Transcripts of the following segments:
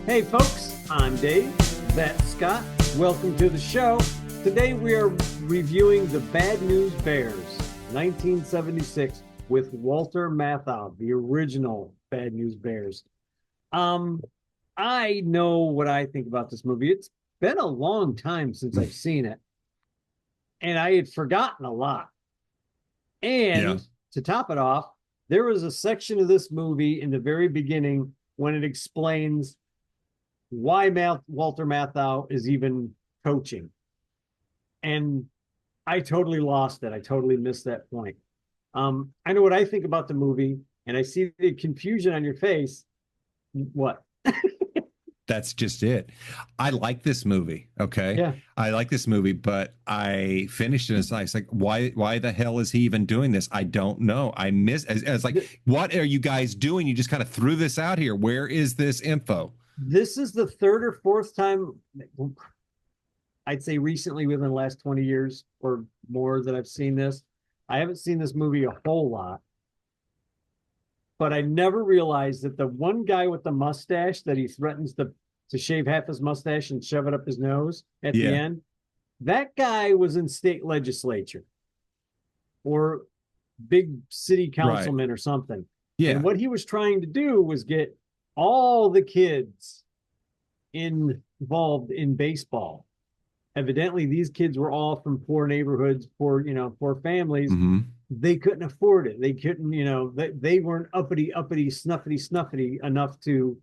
Hey folks, I'm Dave, that's Scott. Welcome to the show. Today we are reviewing The Bad News Bears, 1976, with Walter Matthau, the original Bad News Bears. I know what I think about this movie. It's been a long time since I've seen it, and I had forgotten a lot. Yeah. And to top it off, there was a section of this movie in the very beginning when it explains why Walter Matthau is even coaching. And I totally lost it. I totally missed that point. I know what I think about the movie, and I see the confusion on your face. What? That's just it. I like this movie. Okay. Yeah. I like this movie, but I finished it and it's like, why the hell is he even doing this? I don't know. I miss as like, what are you guys doing? You just kind of threw this out here. Where is this info? This is the third or fourth time, I'd say recently within the last 20 years or more that I've seen this. I haven't seen this movie a whole lot, but I never realized that the one guy with the mustache that he threatens to shave half his mustache and shove it up his nose at the Yeah. end, that guy was in state legislature or big city councilman or something. And Yeah. what he was trying to do was get all the kids involved in baseball. Evidently, these kids were all from poor neighborhoods, poor families. Hmm. They couldn't afford it. They couldn't, they weren't uppity, snuffity enough to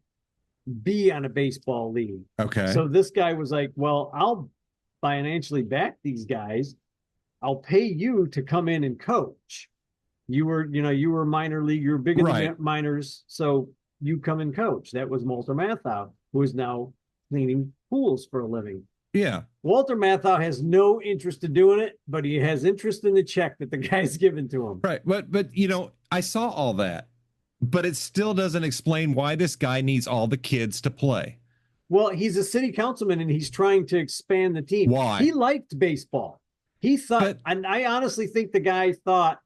be on a baseball league. Okay. So this guy was like, well, I'll financially back these guys. I'll pay you to come in and coach. You were minor league, you were big in the minors, so you come and coach. That was Walter Matthau, who is now cleaning pools for a living. Yeah. Walter Matthau has no interest in doing it, but he has interest in the check that the guy's given to him. Right. But I saw all that, but it still doesn't explain why this guy needs all the kids to play. Well, he's a city councilman and he's trying to expand the team. Why? He liked baseball. He thought, and I honestly think the guy thought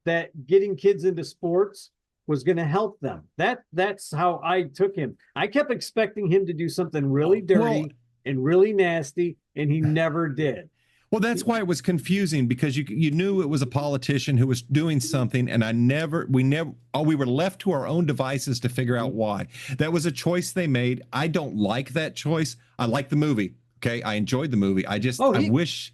that getting kids into sports was going to help them. That's how I took him. I kept expecting him to do something really dirty and really nasty, and he never did. Well, that's why it was confusing, because you knew it was a politician who was doing something, and we were left to our own devices to figure out why. That was a choice they made. I don't like that choice. I like the movie. Okay, I enjoyed the movie. I wish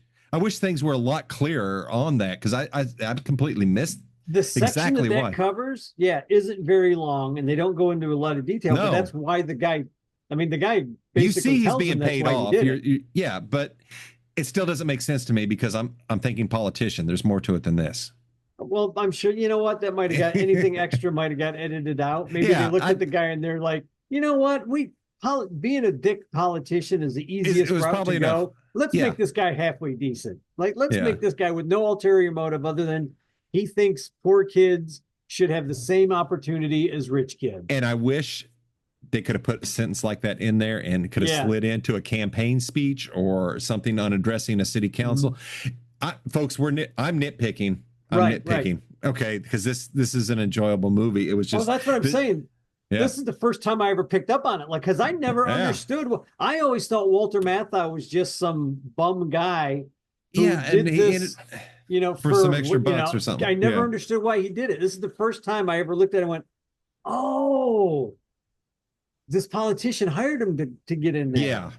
things were a lot clearer on that, because I completely missed the section exactly that why. Covers. Yeah, isn't very long, and they don't go into a lot of detail. No. But that's why the guy basically you see he's tells being him that's paid why off. he did it. Yeah, but it still doesn't make sense to me, because I'm thinking politician. There's more to it than this. Well, I'm sure, you know what, that might have got anything extra might have got edited out. Maybe they looked at the guy and they're like, you know what, being a dick politician is the easiest route to go. Let's make this guy halfway decent. Like, let's make this guy with no ulterior motive other than he thinks poor kids should have the same opportunity as rich kids. And I wish they could have put a sentence like that in there and could have slid into a campaign speech or something on addressing a city council. Folks, I'm nitpicking. I'm nitpicking. Right. Okay, because this is an enjoyable movie. It was just. Well, that's what I'm saying. Yeah. This is the first time I ever picked up on it. Like, because I never understood. I always thought Walter Matthau was just some bum guy who did this, for some extra bucks or something. I never understood why he did it. This is the first time I ever looked at it and went, oh, this politician hired him to get in there. Yeah.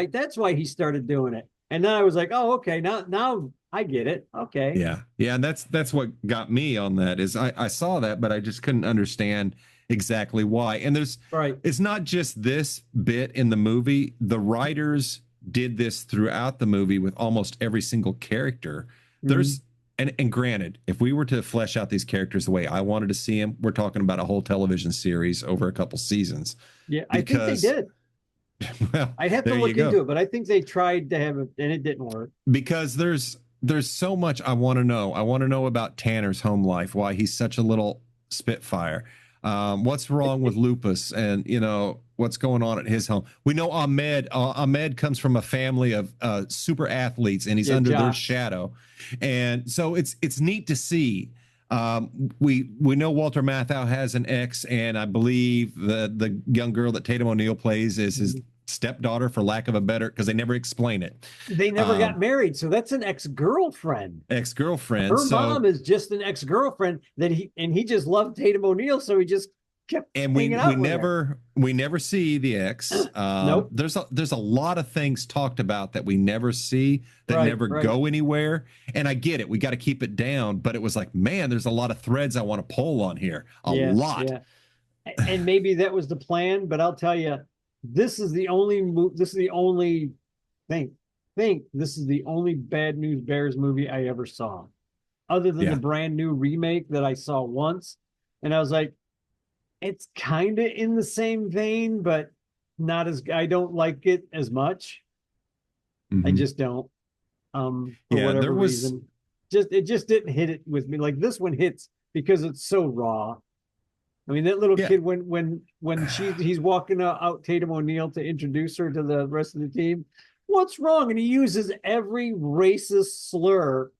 That's why he started doing it. And then I was like, oh, okay, now I get it. Okay. Yeah. Yeah. And that's what got me on that is I saw that, but I just couldn't understand exactly why. And it's not just this bit in the movie. The writers did this throughout the movie with almost every single character. There's and granted, if we were to flesh out these characters the way I wanted to see them, we're talking about a whole television series over a couple seasons. Yeah, I think they did. Well, I'd have to look into it, but I think they tried to have it and it didn't work. Because there's so much I want to know. I want to know about Tanner's home life, why he's such a little spitfire. What's wrong with Lupus, and what's going on at his home. We know Ahmed comes from a family of super athletes, and he's under their shadow. And so it's neat to see We know Walter Matthau has an ex, and I believe the young girl that Tatum O'Neal plays is his stepdaughter, for lack of a better, because they never explain it. They never got married, so that's an ex-girlfriend. Ex-girlfriend. Her mom is just an ex-girlfriend that he just loved Tatum O'Neal, so he just kept and we never see the ex. Nope. There's a lot of things talked about that we never see, that never go anywhere. And I get it, we got to keep it down, but it was like, man, there's a lot of threads I want to pull on here. A lot. Yeah. And maybe that was the plan, but I'll tell you, this is the only Bad News Bears movie I ever saw, other than the brand new remake that I saw once, and I was like, it's kind of in the same vein, but not as, I don't like it as much. I just don't. For whatever reason, it just didn't hit it with me. Like this one hits because it's so raw. I mean, that little kid, when he's walking out Tatum O'Neal to introduce her to the rest of the team, what's wrong? And he uses every racist slur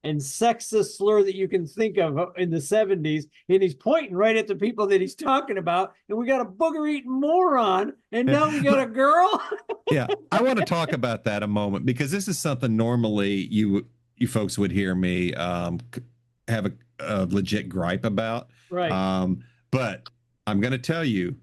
and sexist slur that you can think of in the 70s, and he's pointing right at the people that he's talking about, and we got a booger-eating moron, and now we got a girl. Yeah, I want to talk about that a moment, because this is something normally you folks would hear me have a legit gripe about. Right. But I'm going to tell you,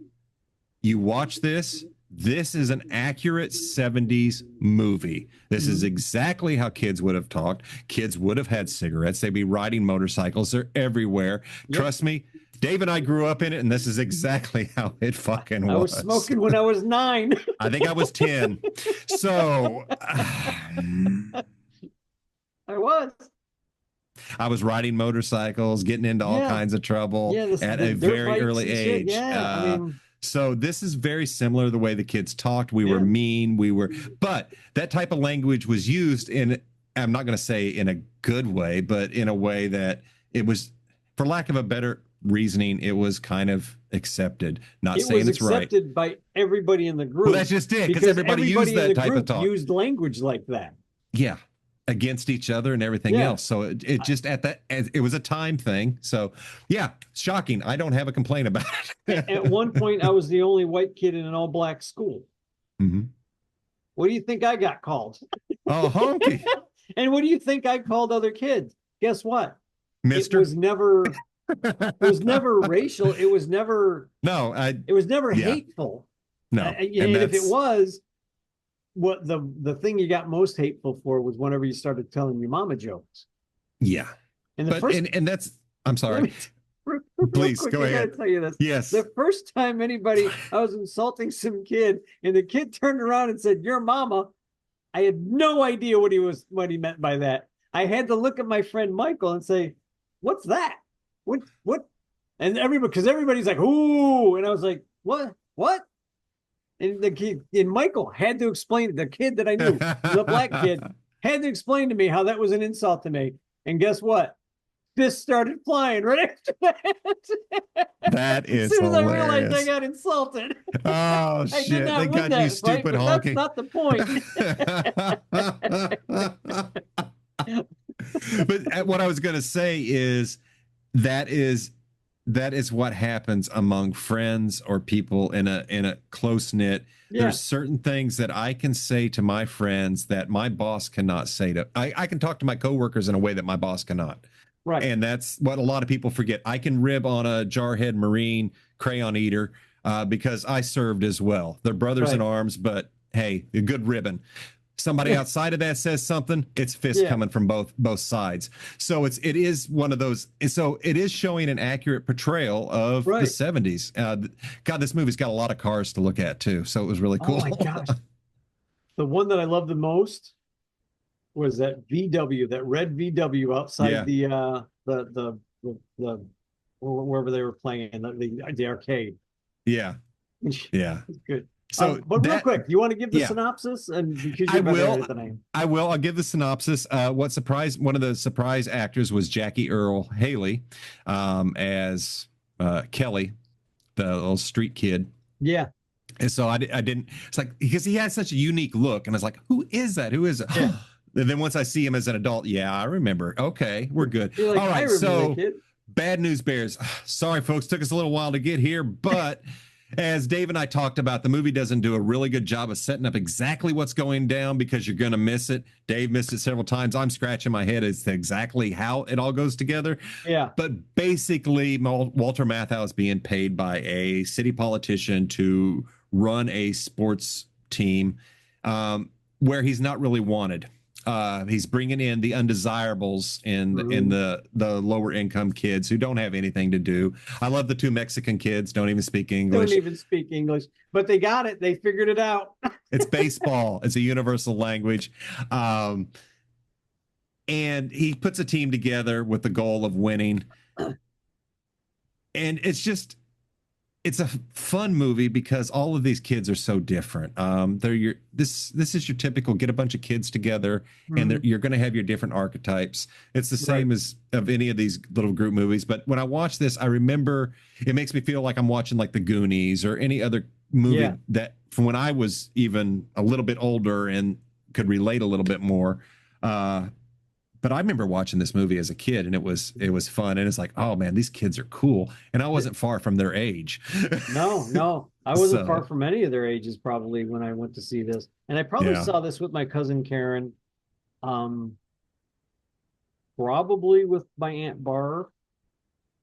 you watch this, this is an accurate 70s movie. This is exactly how kids would have talked. Kids would have had cigarettes. They'd be riding motorcycles. They're everywhere. Yep. Trust me, Dave and I grew up in it, and this is exactly how it fucking was. I was smoking when I was 9. I think I was 10. So I was riding motorcycles, getting into all kinds of trouble at a very early age. So this is very similar to the way the kids talked. We were mean. But that type of language was used in, I'm not going to say in a good way, but in a way that it was, for lack of a better reasoning, it was kind of accepted. Not saying it's right. It was accepted by everybody in the group. Well, that's just it, because everybody used that type of talk. Used language like that. Yeah. Against each other and everything else. So it just it was a time thing. So yeah, shocking. I don't have a complaint about it. At one point, I was the only white kid in an all black school. What do you think I got called? Oh, honky. And what do you think I called other kids? Guess what? Mister. It was never racial. It was never hateful. No. And if it was, what the thing you got most hateful for was whenever you started telling your mama jokes. Yeah. And that's, I'm sorry. Please go ahead. I gotta tell you this. Yes. The first time I was insulting some kid, and the kid turned around and said, "Your mama," I had no idea what he meant by that. I had to look at my friend Michael and say, "What's that? What?" And because everybody's like, "Ooh," and I was like, "What? What?" And Michael had to explain, the kid that I knew, the black kid, had to explain to me how that was an insult to me. And guess what? Fists started flying right after that. That is as soon as hilarious. I realized I got insulted. Oh, shit. They got you stupid honky. That's not the point. But what I was going to say is that is what happens among friends or people in a close knit. There's certain things that I can say to my friends that my boss cannot say to. I can talk to my coworkers in a way that my boss cannot. Right. And that's what a lot of people forget. I can rib on a jarhead Marine crayon eater because I served as well. They're brothers in arms, but hey, a good ribbon. Somebody outside of that says something, it's fist coming from both sides. So it is one of those. So it is showing an accurate portrayal of the 70s. God, this movie's got a lot of cars to look at too. So it was really cool. Oh my gosh. The one that I love the most was that VW, that red VW outside the wherever they were playing, the arcade. Yeah. Yeah. It's good. So, but real quick, you want to give the synopsis? And because I will. I'll give the synopsis. One of the surprise actors was Jackie Earle Haley, as Kelly, the little street kid. Yeah. And so I didn't. It's like, because he had such a unique look, and I was like, "Who is that? Who is it?" And then once I see him as an adult, I remember. Okay, we're good. Like, all right, so. Bad news bears. Sorry, folks, took us a little while to get here, but as Dave and I talked about, the movie doesn't do a really good job of setting up exactly what's going down because you're going to miss it. Dave missed it several times. I'm scratching my head as to exactly how it all goes together. Yeah. But basically, Walter Matthau is being paid by a city politician to run a sports team where he's not really wanted. He's bringing in the undesirables in the lower income kids who don't have anything to do. I love the two Mexican kids, don't even speak English. Don't even speak English, but they got it. They figured it out. It's baseball. It's a universal language. And he puts a team together with the goal of winning. And it's a fun movie because all of these kids are so different. This is your typical get a bunch of kids together and you're going to have your different archetypes. It's the same as of any of these little group movies. But when I watch this, I remember it makes me feel like I'm watching like the Goonies or any other movie that from when I was even a little bit older and could relate a little bit more. But I remember watching this movie as a kid and it was fun. And it's like, oh man, these kids are cool. And I wasn't far from their age. No, I wasn't far from any of their ages probably when I went to see this. And I probably saw this with my cousin Karen, probably with my Aunt Barb.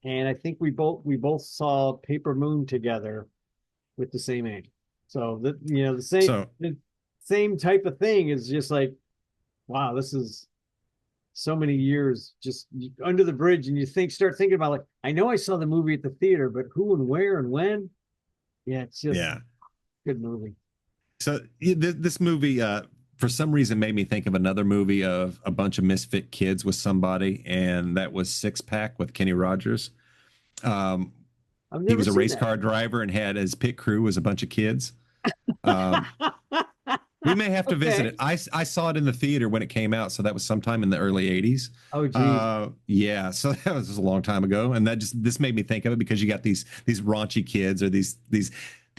And I think we both saw Paper Moon together with the same age. So the same type of thing is just like, wow, this is so many years just under the bridge, and you start thinking about like, I know I saw the movie at the theater, but who and where and when? Yeah, it's just good movie. So this movie, for some reason, made me think of another movie of a bunch of misfit kids with somebody, and that was Six Pack with Kenny Rogers. He was a race car driver and had his pit crew was a bunch of kids. We may have to visit it. I saw it in the theater when it came out, so that was sometime in the early 80s. Oh, geez. Yeah, so that was just a long time ago, and this made me think of it because you got these raunchy kids or these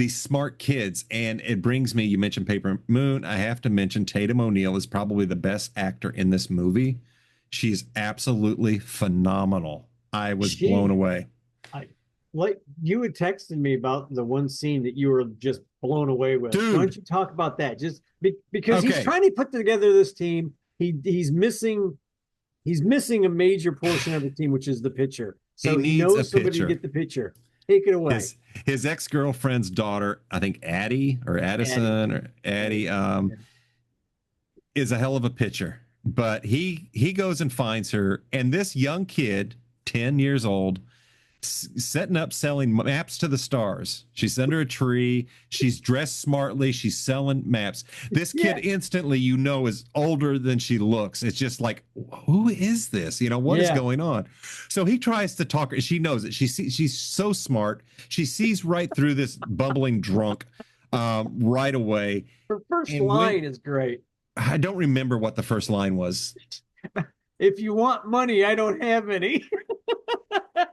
smart kids, and it brings me. You mentioned Paper Moon. I have to mention Tatum O'Neal is probably the best actor in this movie. She's absolutely phenomenal. I was blown away. Like you had texted me about the one scene that you were just blown away with. Dude. Why don't you talk about that? Just because he's trying to put together this team, he's missing a major portion of the team, which is the pitcher. So he knows somebody to get the pitcher. Take it away. His ex-girlfriend's daughter, I think Addie or Addison or Addie, is a hell of a pitcher. But he goes and finds her, and this young kid, 10 years old, setting up selling maps to the stars. She's under a tree. She's dressed smartly. She's selling maps. This kid instantly, is older than she looks. It's just like, who is this? What is going on? So he tries to talk her. She knows it. She's so smart. She sees right through this bumbling drunk right away. Her first line is great. I don't remember what the first line was. If you want money, I don't have any.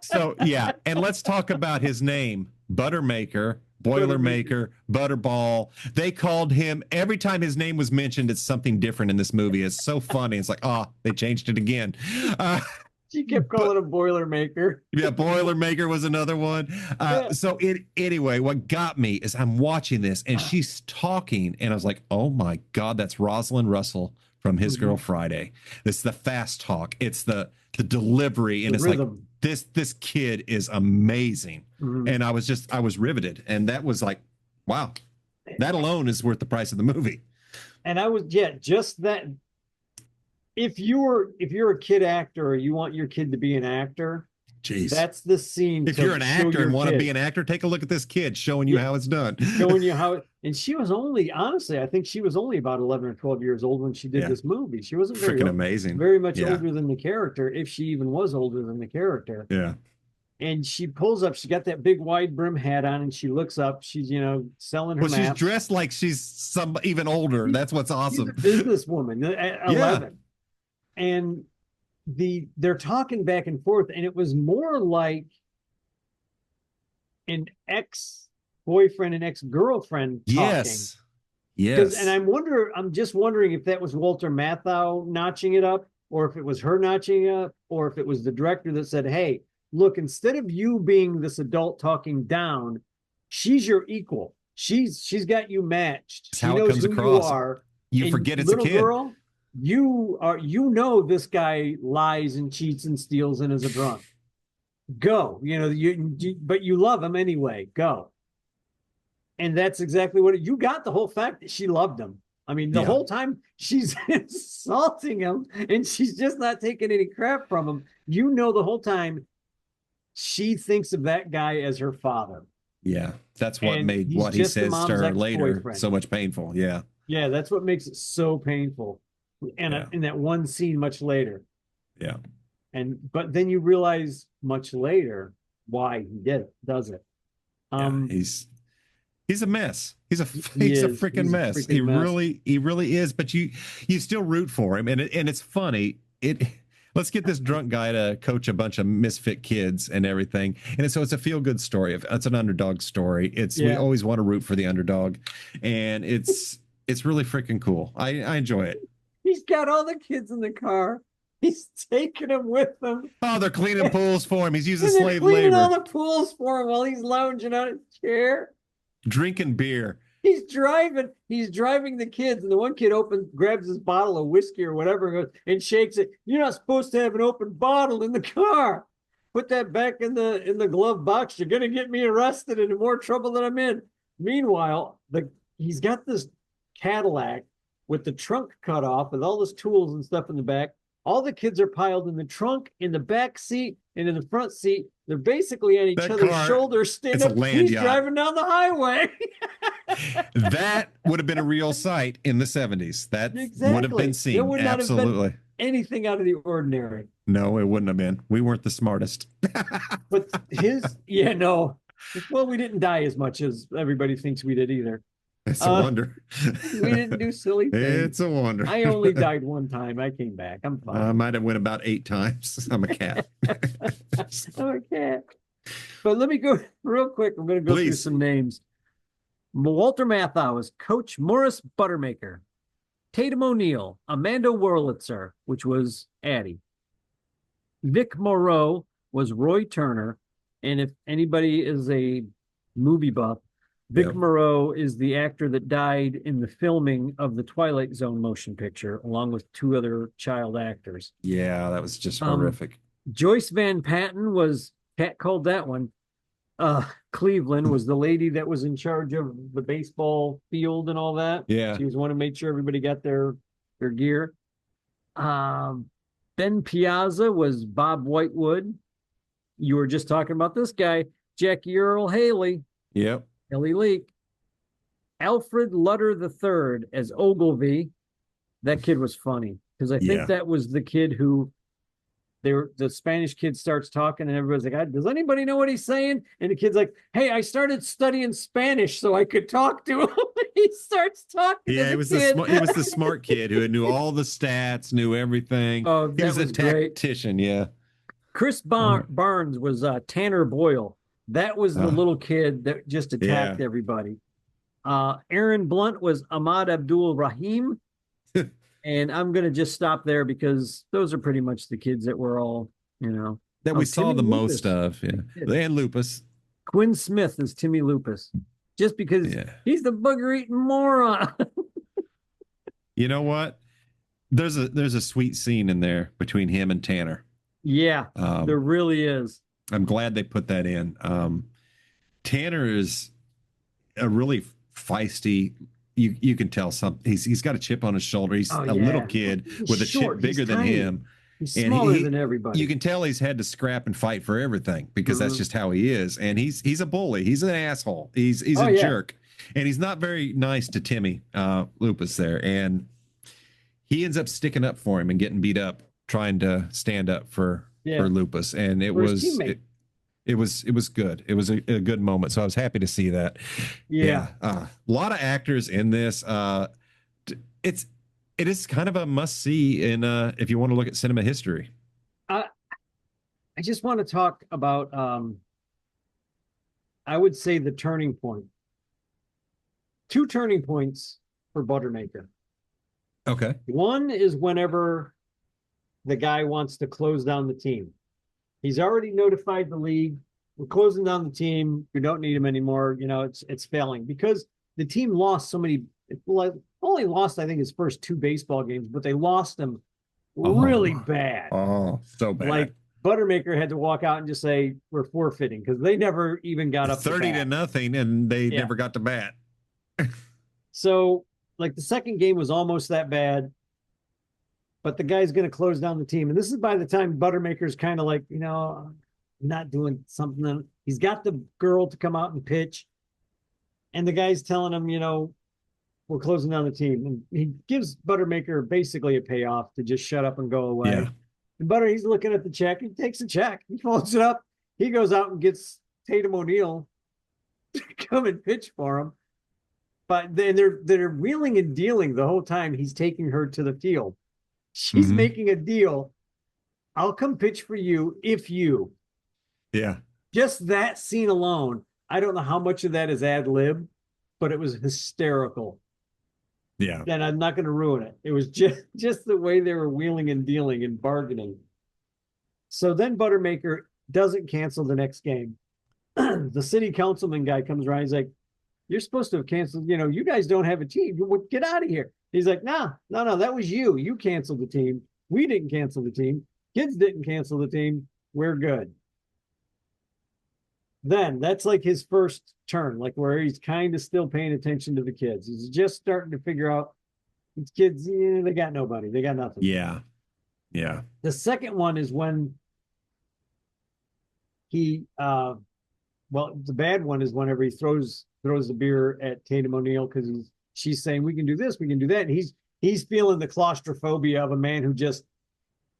So, yeah. And let's talk about his name, Buttermaker, Boilermaker, Butterball. They called him, every time his name was mentioned, it's something different in this movie. It's so funny. It's like, they changed it again. She kept calling him Boilermaker. Yeah, Boilermaker was another one. So anyway, what got me is I'm watching this and she's talking and I was like, oh my God, that's Rosalind Russell from His Girl Friday. It's the fast talk. It's the delivery. And it's rhythm. Like, this kid is amazing. And I was riveted. And that was like, wow, that alone is worth the price of the movie. And I was, just that. If you're a kid actor or you want your kid to be an actor, jeez, that's the scene. If you're an actor and want to be an actor, take a look at this kid showing you how it's done. Showing you how, and she was only, honestly, I think she was only about 11 or 12 years old when she did this movie. She wasn't very freaking amazing. Very much older than the character, if she even was older than the character. Yeah. And she pulls up, she got that big wide brim hat on and she looks up, she's, selling her maps. She's dressed like she's even older. That's what's awesome. She's a businesswoman at 11. And they're talking back and forth, and it was more like an ex-boyfriend and ex-girlfriend talking. Yes. And I'm just wondering if that was Walter Matthau notching it up, or if it was her notching it up, or if it was the director that said, hey, look, instead of you being this adult talking down, she's your equal. She's got you matched. That's she how it knows comes who you across. are. You And forget it's a little kid. girl, you know this guy lies and cheats and steals and is a drunk. Go, but you love him anyway. Go. And that's exactly what you got, the whole fact that she loved him. I mean, the whole time she's insulting him and she's just not taking any crap from him. The whole time she thinks of that guy as her father. Yeah, that's what and made what he says to her later ex-boyfriend. so much painful. Yeah. Yeah, that's what makes it so painful. And in that one scene much later. Yeah. But then you realize much later why he does it. He's a mess. He's a freaking mess. He really is. But you still root for him, and it's funny. Let's get this drunk guy to coach a bunch of misfit kids and everything, and so it's a feel good story. It's an underdog story. We always want to root for the underdog, and it's really freaking cool. I enjoy it. He's got all the kids in the car. He's taking them with him. Oh, they're cleaning pools for him. He's using slave labor. Cleaning all labor. the pools for him while he's lounging on his chair. Drinking beer. He's driving the kids, and the one kid grabs his bottle of whiskey or whatever and shakes it. You're not supposed to have an open bottle in the car. Put that back in the glove box. You're gonna get me arrested and in more trouble than I'm in. Meanwhile, he's got this Cadillac with the trunk cut off with all his tools and stuff in the back. All the kids are piled in the trunk, in the back seat, and in the front seat. They're basically on each other's shoulders, standing up. He's driving down the highway. That would have been a real sight in the 70s. That would have been seen. It would not have been anything out of the ordinary. No, it wouldn't have been. We weren't the smartest. But no. Well, we didn't die as much as everybody thinks we did either. It's a wonder. We didn't do silly things. It's a wonder. I only died one time. I came back. I'm fine. I might have went about 8 times. I'm a cat. I'm a cat. But let me go real quick. I'm going to go through some names. Walter Matthau is Coach Morris Buttermaker. Tatum O'Neill, Amanda Wurlitzer, which was Addie. Vic Moreau was Roy Turner. And if anybody is a movie buff, Vic Moreau is the actor that died in the filming of the Twilight Zone motion picture, along with 2 other child actors. Yeah, that was just horrific. Joyce Van Patten was, Pat called that one. Cleveland was the lady that was in charge of the baseball field and all that. Yeah. She was one to make sure everybody got their gear. Ben Piazza was Bob Whitewood. You were just talking about this guy, Jackie Earl Haley. Yep. Ellie Leak. Alfred Lutter III as Ogilvy. That kid was funny because I think that was the kid who the Spanish kid starts talking and everybody's like, does anybody know what he's saying? And the kid's like, hey, I started studying Spanish so I could talk to him. He starts talking. Yeah, he was the smart kid who knew all the stats, knew everything. Oh, he was a tactician. Great. Yeah. Chris Barnes was Tanner Boyle. That was the little kid that just attacked everybody. Aaron Blunt was Ahmad Abdul Rahim. And I'm going to just stop there because those are pretty much the kids that were all, that we saw the most of. Yeah. And Lupus. Quinn Smith is Timmy Lupus. Just because he's the booger-eating moron. You know what? There's a sweet scene in there between him and Tanner. Yeah, there really is. I'm glad they put that in. Tanner is a really feisty. You can tell he's got a chip on his shoulder. He's a little kid with a chip bigger than him. He's smaller than everybody. You can tell he's had to scrap and fight for everything because that's just how he is. And he's a bully. He's an asshole. He's a jerk. And he's not very nice to Timmy Lupus there. And he ends up sticking up for him and getting beat up, trying to stand up for Lupus. And it was good. It was a good moment. So I was happy to see that. Yeah. A lot of actors in this. It is kind of a must see if you want to look at cinema history. I just want to talk about, I would say the turning point. 2 turning points for Buttermaker. Okay. One is whenever the guy wants to close down the team. He's already notified the league. We're closing down the team. We don't need him anymore. You know, it's failing because the team lost so many. Only lost, I think, his first 2 baseball games, but they lost them really Oh, bad. oh, so bad. Like Buttermaker had to walk out and just say we're forfeiting because they never even got up to 30-0, and they never got to bat. So, like the second game was almost that bad, but the guy's going to close down the team. And this is by the time Buttermaker's kind of like, you know, not doing something. He's got the girl to come out and pitch, and the guy's telling him, you know, we're closing down the team. And he gives Buttermaker basically a payoff to just shut up and go away. Yeah. And he's looking at the check. He takes the check. He folds it up. He goes out and gets Tatum O'Neal to come and pitch for him. But then they're wheeling and dealing the whole time he's taking her to the field. She's making a deal. I'll come pitch for you if you. Yeah. Just that scene alone. I don't know how much of that is ad lib, but it was hysterical. Yeah. And I'm not going to ruin it. It was just the way they were wheeling and dealing and bargaining. So then Buttermaker doesn't cancel the next game. The city councilman guy comes around. He's like, you're supposed to have canceled. You know, you guys don't have a team. Get out of here. He's like, no, that was you. You canceled the team. We didn't cancel the team. Kids didn't cancel the team. We're good. Then that's like his first turn, like where he's kind of still paying attention to the kids. He's just starting to figure out these kids, they got nobody. They got nothing. Yeah. Yeah. The second one is when he, the bad one is whenever he throws the beer at Tatum O'Neal because she's saying, we can do this, we can do that. And he's feeling the claustrophobia of a man who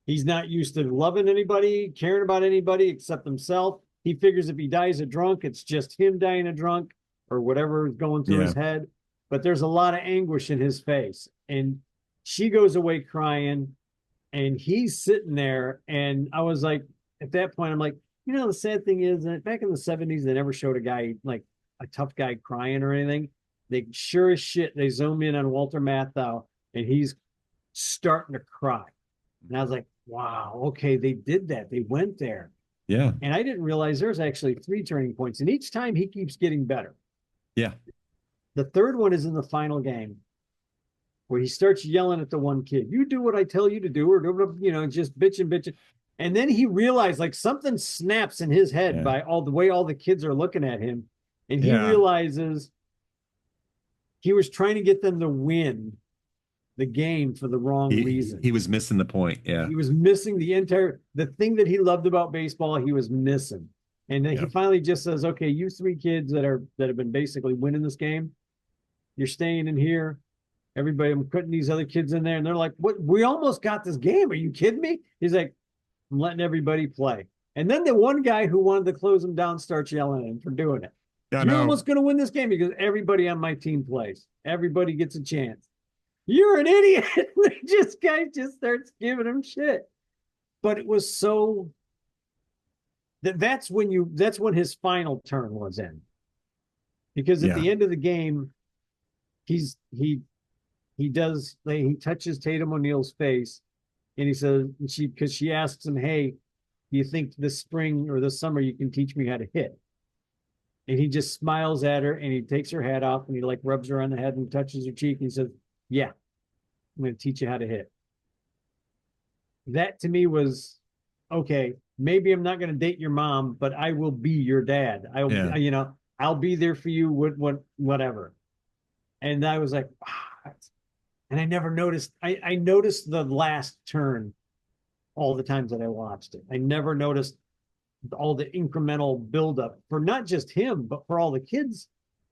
he's not used to loving anybody, caring about anybody except himself. He figures if he dies a drunk, it's just him dying a drunk or whatever is going through his head. But there's a lot of anguish in his face. And she goes away crying and he's sitting there. And I was like, at that point, I'm like, you know, the sad thing is that back in the 70s, they never showed a guy, like a tough guy crying or anything. They sure as shit, they zoom in on Walter Matthau and he's starting to cry. And I was like, wow, okay, they did that. They went there. Yeah. And I didn't realize there's actually 3 turning points. And each time he keeps getting better. Yeah. The third one is in the final game where he starts yelling at the one kid. You do what I tell you to do, or, you know, just bitching. And then he realized like something snaps in his head by all the way all the kids are looking at him. And he realizes he was trying to get them to win the game for the wrong reason. He was missing the point. Yeah. He was missing the thing that he loved about baseball, he was missing. And then he finally just says, okay, you 3 kids that have been basically winning this game, you're staying in here. Everybody, I'm putting these other kids in there. And they're like, what? We almost got this game. Are you kidding me? He's like, I'm letting everybody play. And then the one guy who wanted to close him down starts yelling at him for doing it. You're almost going to win this game because everybody on my team plays. Everybody gets a chance. You're an idiot. Guy just starts giving him shit. But it was so that's when his final turn was in. Because at the end of the game, he touches Tatum O'Neal's face and he says, because she asks him, hey, do you think this spring or this summer you can teach me how to hit? And he just smiles at her and he takes her hat off and he like rubs her on the head and touches her cheek and he says, yeah, I'm going to teach you how to hit. That to me was, okay, maybe I'm not going to date your mom, but I will be your dad. I'll be there for you, whatever. And I was like, wow. And I never noticed, I noticed the last turn all the times that I watched it. I never noticed all the incremental buildup for not just him, but for all the kids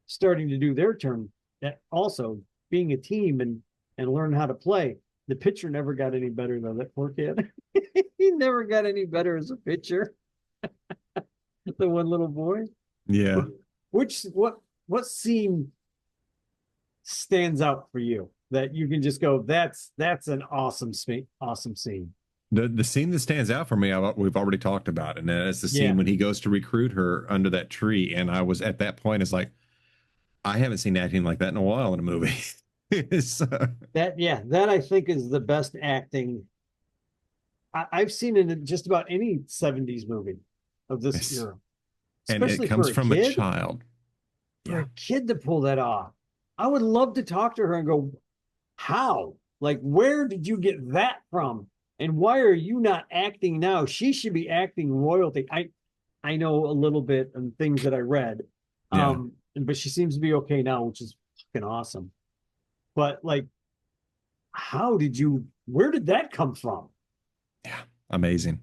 starting to do their turn. That also being a team and learn how to play. The pitcher never got any better though. That poor kid. He never got any better as a pitcher. The one little boy. Yeah. What scene stands out for you that you can just go, that's an awesome scene? The scene that stands out for me, we've already talked about, and that's the scene when he goes to recruit her under that tree. And I was at that point, it's like, I haven't seen acting like that in a while in a movie. That I think is the best acting I've seen it in just about any 70s movie of this Yes. era, And it especially comes for a from a kid. child. For Yeah. a kid to pull that off, I would love to talk to her and go, how? Like, where did you get that from? And why are you not acting now? She should be acting royalty. I know a little bit and things that I read. Yeah. But she seems to be okay now, which is fucking awesome. But like, how did you, where did that come from? Yeah. Amazing.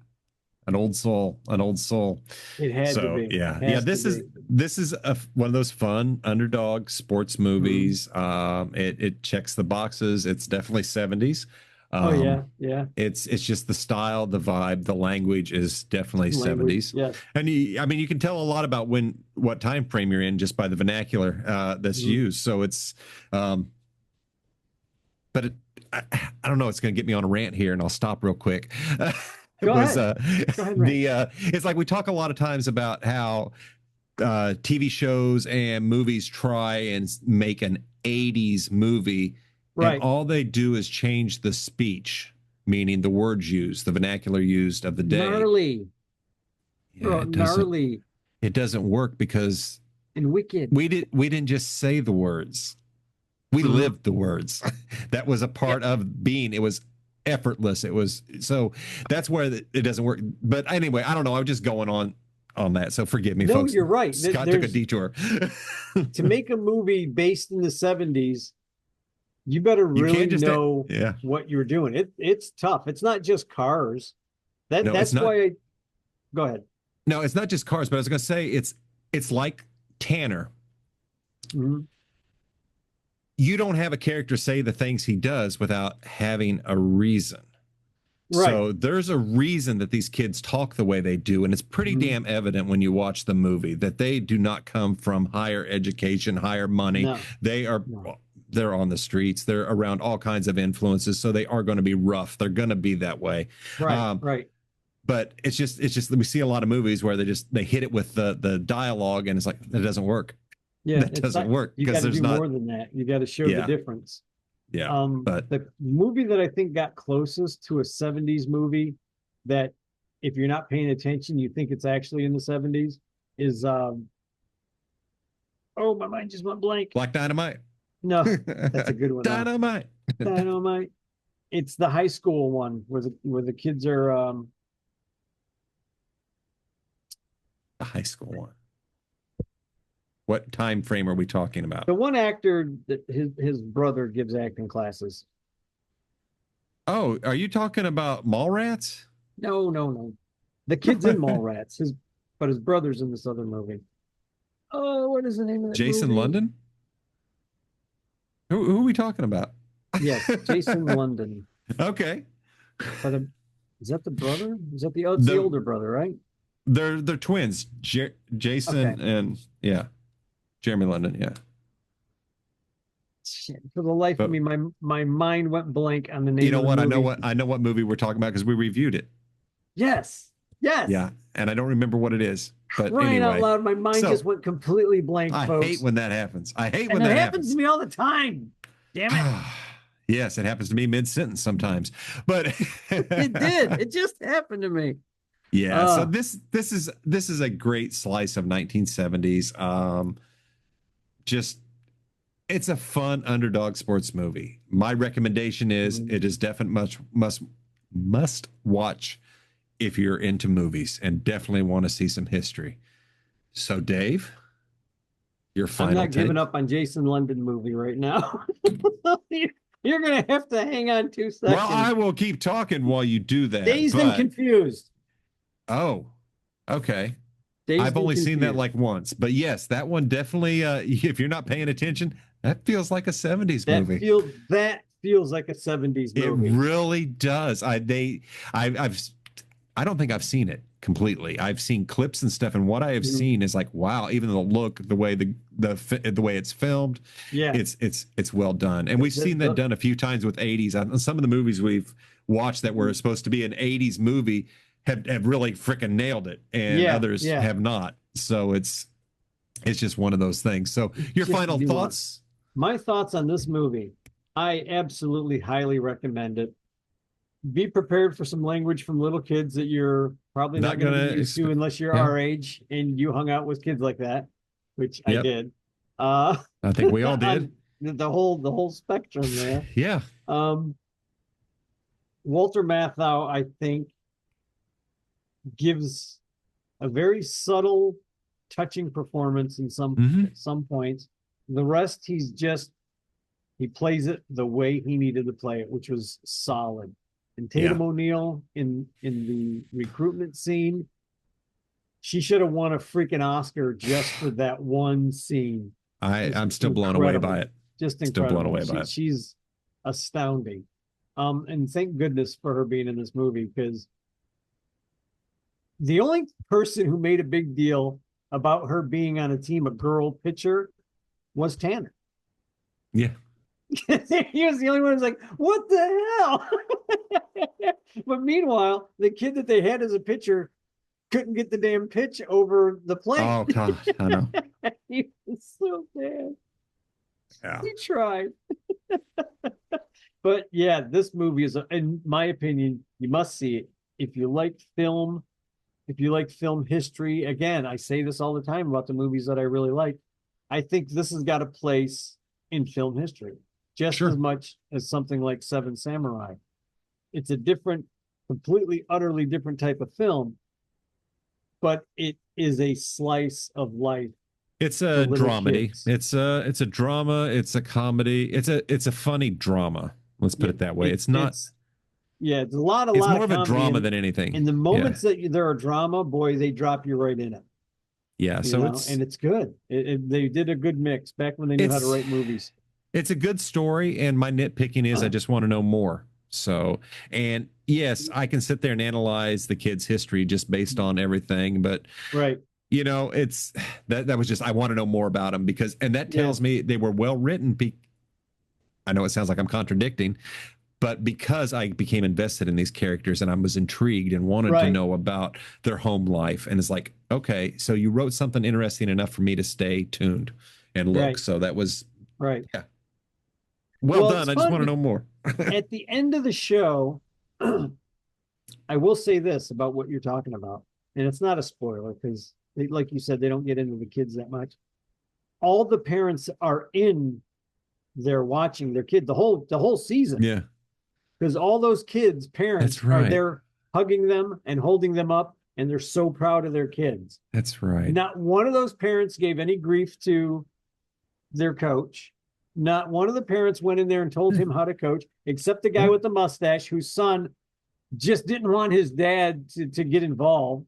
An old soul, an old soul. It had to So be. yeah, It yeah. has to This is one of those fun underdog sports be. movies. It checks the boxes. It's definitely 70s. Oh yeah, Um, yeah. it's just the style, the vibe, the language is definitely Language, 70s. yes. And I mean, you can tell a lot about what time frame you're in just by the vernacular that's Mhm. used. So it's, um, but it, I don't know. It's going to get me on a rant here, and I'll stop real quick. It Go was ahead. Go ahead, Ray. the it's like we talk a lot of times about how TV shows and movies try and make an 80s movie, and Right. all they do is change the speech, meaning the words used, the vernacular used of the day. Gnarly. Yeah, Bro, it doesn't gnarly it doesn't work because and wicked. we didn't just say the words. We Mhm. lived the words. That was a Yeah. part of being. It was effortless. It was so that's where it doesn't work. But anyway, I don't know. I'm just going on that. So forgive me, No, folks. you're right. Scott took a There's detour. to make a movie based in the 70s, you better You really can't just know yeah. what you're doing. It's tough. It's not just cars. No, it's That's not. why go ahead. No, it's not just cars. But I was going to say it's like Tanner. Mhm. You don't have a character say the things he does without having a reason. Right. So there's a reason that these kids talk the way they do. And it's pretty Mhm. damn evident when you watch the movie that they do not come from higher education, higher money. No, They are no. they're on the streets. They're around all kinds of influences. So they are going to be rough. They're going to be that way. Right, Um, right. but it's just we see a lot of movies where they hit it with the dialogue and it's like that doesn't work. Yeah, That it's doesn't not, work you because got to there's do not more than that. You got to show the yeah, difference. yeah. But The movie that I think got closest to a 70s movie that if you're not paying attention, you think it's actually in the 70s is oh, my mind just went blank. Black Dynamite. No, that's a good one though. Dynamite. Dynamite. It's the high school one where the kids are The high school one. What time frame are we talking about? the one actor that his brother gives acting classes. Oh, are you talking about Mallrats? No, no, no. The kid's in Mallrats. But his brother's in this other movie. Oh, what is the name of that Jason movie? London? Who are we talking about? Yes, Jason London. Okay. But is that the brother? Is that it's the The older brother, right? they're twins. Okay. Jason and yeah, Jeremy London. Yeah. Shit. For the life of But me, my mind went blank on the you name know of the what? movie. I know what movie we're talking about because we reviewed it. Yes. Yes. Yeah, and I don't remember what it is. But Crying out anyway, loud, my mind just so went completely blank, I hate folks. when that happens. I hate And when it that happens to happens. me all the time. Damn it. Yes, it happens to me mid sentence sometimes. But It did. It just happened to me. yeah, so Uh, this is a great slice of 1970s. Just it's a fun underdog sports movie. My recommendation is mhm. it is definitely must watch if you're into movies and definitely want to see some history. So Dave, your I'm final not giving take? up on Jason London movie right now. You're gonna have to hang on two Well, seconds. I will keep talking while you do that, Dazed and but confused. oh, okay. I've Dazed and only seen that confused. like once, but yes, that one definitely. If you're not paying attention, that feels like a '70s movie. That feels like a 70s It movie. really does. I don't think I've seen it completely. I've seen clips and stuff, and what I have Mhm. seen is like, wow, even the look, the way the way it's filmed, Yeah. it's well done. And we've seen that done a few times with '80s. Some of the movies we've watched that were supposed to be an '80s movie have really freaking nailed it, and Yeah, others yeah. have not. So it's just one of those things. So your Just final nuance. thoughts? My thoughts on this movie. I absolutely highly recommend it. be prepared for some language from little kids that you're probably not Not going to gonna be used to unless you're yeah. our age and you hung out with kids like that, which I Yep. did. Uh, I think we all on did. the whole spectrum there. Yeah. Um, Walter Matthau, I think, gives a very subtle, touching performance in Hmm. some points. The rest, he plays it the way he needed to play it, which was solid. And Yeah. Tatum O'Neal in the recruitment scene, she should have won a freaking Oscar just for that one scene. Just I'm still blown away by incredible, it. just Still blown incredible. away by it. She's astounding. And thank goodness for her being in this movie, because the only person who made a big deal about her being on a team, a girl pitcher, was Tanner. Yeah. He was the only one who's like, what the hell? But meanwhile, the kid that they had as a pitcher couldn't get the damn pitch over the plate. Oh God, I know. He was so bad. Yeah. He tried. But yeah, this movie is, in my opinion, you must see it. If you like film, if you like film history, again, I say this all the time about the movies that I really like. I think this has got a place in film history just as Sure. much as something like Seven Samurai. It's a different, completely, utterly different type of film, but it is a slice of life It's for a little dramedy. kids. It's a drama. It's a comedy. It's a funny drama. Let's put Yeah, it that way. It's not. it's a lot, It's of more of a comedy, drama and than anything. the Yeah. moments that there are drama, boy, they drop you right in it. Yeah. You So know, and it's good. They did a good mix back when they knew how to it's write movies. it's a good story, and my nitpicking is I just want to know more. So, and yes, I can sit there and analyze the kid's history just based on everything, but Right. it's that was just I want to know more about them because, and that Yeah. tells me they were well written. I know it sounds like I'm contradicting, but because I became invested in these characters and I was intrigued and wanted to Right. know about their home life, and it's like, okay, so you wrote something interesting enough for me to stay tuned and look. Right. So that was Right. yeah, well Well, done. it's I just want to fun. know more. At the end of the show, I will say this about what you're talking about, and it's not a spoiler because, like you said, they don't get into the kids that much. All the parents are in there watching their kid the whole season, Yeah, because all those kids' parents that's are right. there hugging them and holding them up, and they're so proud of their kids. That's right. Not one of those parents gave any grief to their coach. Not one of the parents went in there and told him how to coach, except the guy Yeah. with the mustache whose son just didn't want his dad to get involved.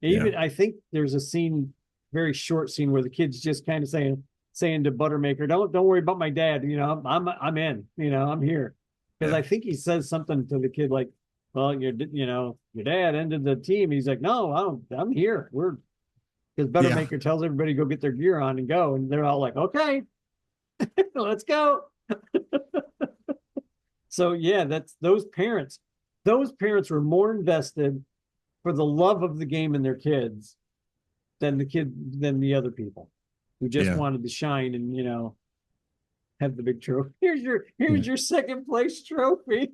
Even I think there's a scene, very short scene, where the kid's just kind of saying to Buttermaker, "Don't worry about my dad. You know, I'm in. You know, I'm here." Because Yeah. I think he says something to the kid like, "Well, your dad ended the team." He's like, "No, I'm here. We're." Because Yeah. Buttermaker tells everybody to go get their gear on and go, and they're all like, "Okay, let's go." So yeah, that's those parents. Those parents were more invested for the love of the game and their kids than the other people who just Yeah. wanted to shine and have the big trophy. Here's your second place trophy.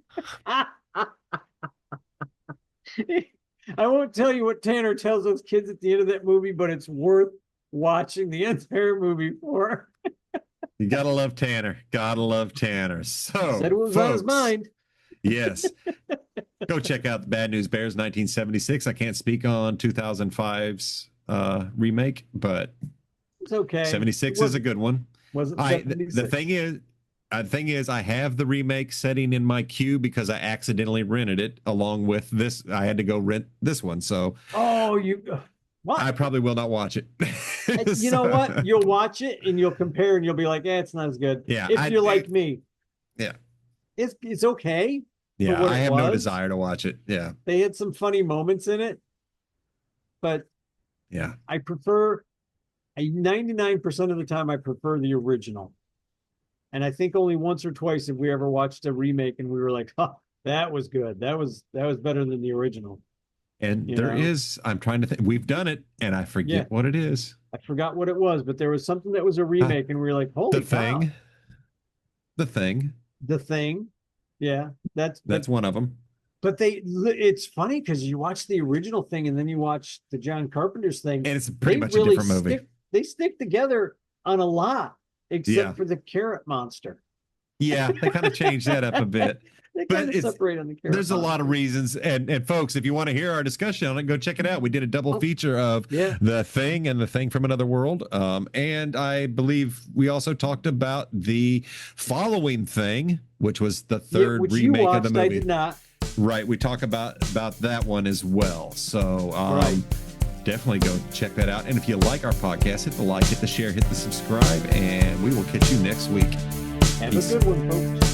I won't tell you what Tanner tells those kids at the end of that movie, but it's worth watching the entire movie for. You gotta love Tanner. Gotta love Tanner. So, Said it was on his folks, mind. yes, go check out the Bad News Bears 1976. I can't speak on 2005's remake, but It's okay. 76 is a good one. Wasn't The 76. thing is, I have the remake setting in my queue because I accidentally rented it along with this. I had to go rent this one, so what? I probably will not watch it. You know what? You'll watch it and you'll compare and you'll be like, it's not as good. Yeah, If you're like me, yeah, it's okay. yeah. I have no desire to watch it. Yeah, They had some funny moments in it, but yeah. I prefer. 99% of the time, I prefer the original. And I think only once or twice have we ever watched a remake and we were like, "Oh, that was good. That was better than the original." And I'm trying to think. We've done it, and I forget what it is. I forgot what it was, but there was something that was a remake, and we were like, "Holy cow!" The Thing. The Thing. Yeah, That's one of them. But it's funny because you watch the original thing and then you watch the John Carpenter's thing, and it's pretty much a different movie. They stick together on a lot, except for the carrot monster. Yeah, they kind of changed that up a bit. They kind of separate on the carrot. There's a lot of reasons, and folks, if you want to hear our discussion on it, go check it out. We did a double feature of The Thing and The Thing from Another World, and I believe we also talked about the following Thing, which was the third remake of the movie. I did not. Right, we talk about that one as well. So definitely go check that out. And if you like our podcast, hit the like, hit the share, hit the subscribe, and we will catch you next week. Have a good one, folks.